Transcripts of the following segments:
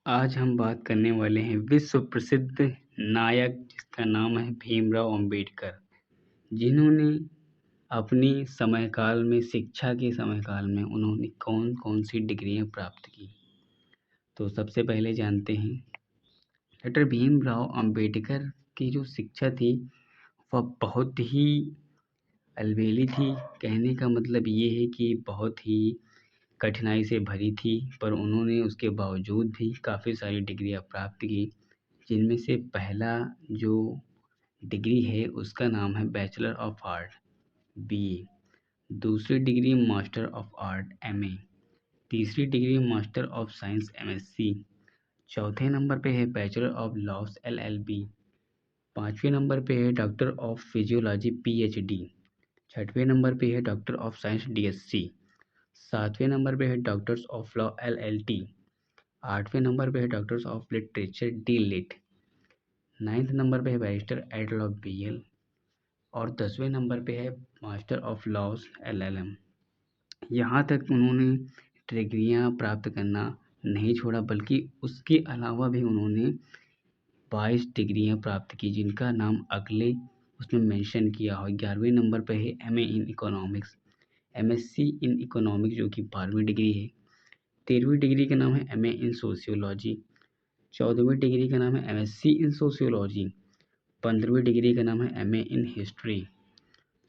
आज हम बात करने वाले हैं विश्व प्रसिद्ध नायक जिसका नाम है भीमराव अंबेडकर, जिन्होंने अपनी समयकाल में शिक्षा के समयकाल में उन्होंने कौन-कौन सी डिग्रियां प्राप्त की। तो सबसे पहले जानते हैं डॉक्टर भीमराव अंबेडकर की जो शिक्षा थी वह बहुत ही अलबेली थी। कहने का मतलब ये है कि बहुत ही कठिनाई से भरी थी, पर उन्होंने उसके बावजूद भी काफ़ी सारी डिग्रियां प्राप्त की, जिनमें से पहला जो डिग्री है उसका नाम है बैचलर ऑफ आर्ट बीए, दूसरी degree master of art MA, तीसरी degree master of science MSc, चौथे नंबर पे है बैचलर ऑफ लॉस एलएलबी, पाँचवें नंबर पे है डॉक्टर ऑफ फिजियोलॉजी पीएचडी, छठवें नंबर पे है डॉक्टर ऑफ साइंस डीएससी, सातवें नंबर पे है डॉक्टर्स ऑफ लॉ एलएलटी, आठवें नंबर पे है doctors of literature D Lit, ninth number पे है बैरिस्टर एट लॉ बीएल और 10वें नंबर पे है मास्टर ऑफ लॉज एलएलएम। यहाँ तक उन्होंने डिग्रियाँ प्राप्त करना नहीं छोड़ा, बल्कि उसके अलावा भी उन्होंने 22 डिग्रियाँ प्राप्त की, जिनका नाम अगले उसमें मेंशन किया हो। 11वें नंबर पे है MA in economics, MSc in economics जो कि 12वीं डिग्री है। 13वीं डिग्री का नाम है एमए इन सोशियोलॉजी, 14वीं डिग्री का नाम है एमएससी इन सोशियोलॉजी, 15वीं डिग्री का नाम है एमए इन हिस्ट्री,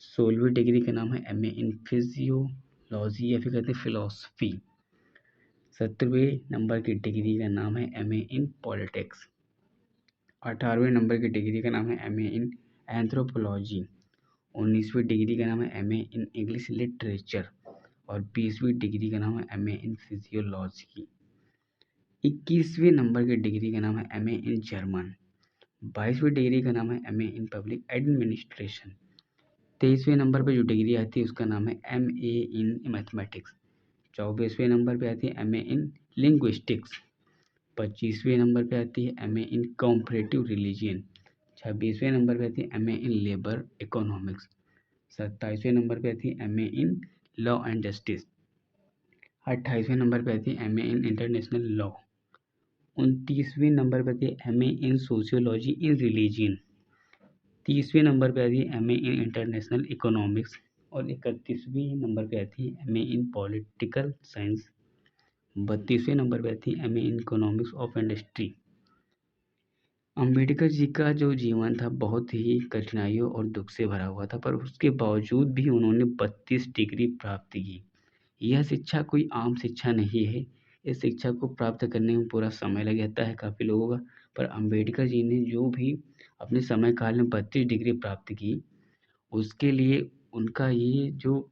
16वीं डिग्री का नाम है एमए इन फिजियोलॉजी या फिर कहते हैं फिलॉसफी, 17वें नंबर की डिग्री का नाम है एमए इन पॉलिटिक्स, 18वें नंबर की डिग्री का नाम है एमए इन एंथ्रोपोलॉजी, 19वीं डिग्री का नाम है एमए इन इंग्लिश लिटरेचर और 20वीं डिग्री का नाम है एमए इन फिजियोलॉजी, 21वें नंबर की डिग्री का नाम है एमए इन जर्मन, 22वीं डिग्री का नाम है एमए इन पब्लिक एडमिनिस्ट्रेशन, 23वें नंबर पे जो डिग्री आती है उसका नाम है एमए इन मैथमेटिक्स, 24वें नंबर पे आती है एमए इन लिंग्विस्टिक्स, 25वें नंबर पे आती है एमए इन कॉम्परेटिव रिलीजन, 26वें नंबर पे आती है एमए इन लेबर इकोनॉमिक्स, 27वें नंबर पे आती है MA in law and justice, 28वें नंबर पे आती है एमए इन इंटरनेशनल लॉ, 29वें नंबर पे आती है MA in sociology in religion, 30वें नंबर पे आती है एमए इन इंटरनेशनल इकोनॉमिक्स और 31वें नंबर पे आती है एमए इन पॉलिटिकल साइंस, 32वें नंबर पे आती है MA in economics of industry. Ambedkar ji का जो जीवन था बहुत ही कठिनाइयों और दुख से भरा हुआ था, पर उसके बावजूद भी उन्होंने 32 डिग्री प्राप्त की। यह शिक्षा कोई आम शिक्षा नहीं है। इस शिक्षा को प्राप्त करने में पूरा समय लग जाता है काफ़ी लोगों का, पर अंबेडकर जी ने जो भी अपने समय काल में 32 डिग्री प्राप्त की, उसके लिए उनका ये जो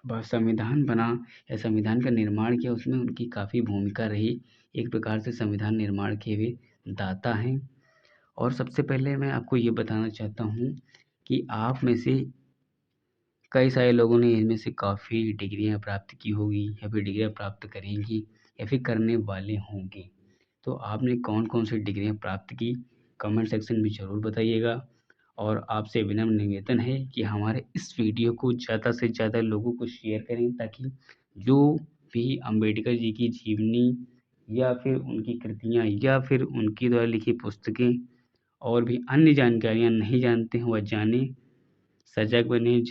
संविधान बना या संविधान का निर्माण किया, उसमें उनकी काफ़ी भूमिका रही। एक प्रकार से संविधान निर्माण के वे दाता हैं। और सबसे पहले मैं आपको ये बताना चाहता हूँ कि आप में से कई सारे लोगों ने इनमें से काफ़ी डिग्रियाँ प्राप्त की होगी या फिर डिग्रियाँ प्राप्त करेंगी या फिर करने वाले होंगे। तो आपने कौन-कौन सी डिग्रियाँ प्राप्त की, कमेंट सेक्शन में ज़रूर बताइएगा। और आपसे विनम्र निवेदन है कि हमारे इस वीडियो को ज़्यादा से ज़्यादा लोगों को शेयर करें, ताकि जो भी अंबेडकर जी की जीवनी या फिर उनकी कृतियाँ या फिर उनके द्वारा लिखी पुस्तकें और भी अन्य जानकारियाँ नहीं जानते हैं वह जानें, सजग बनें।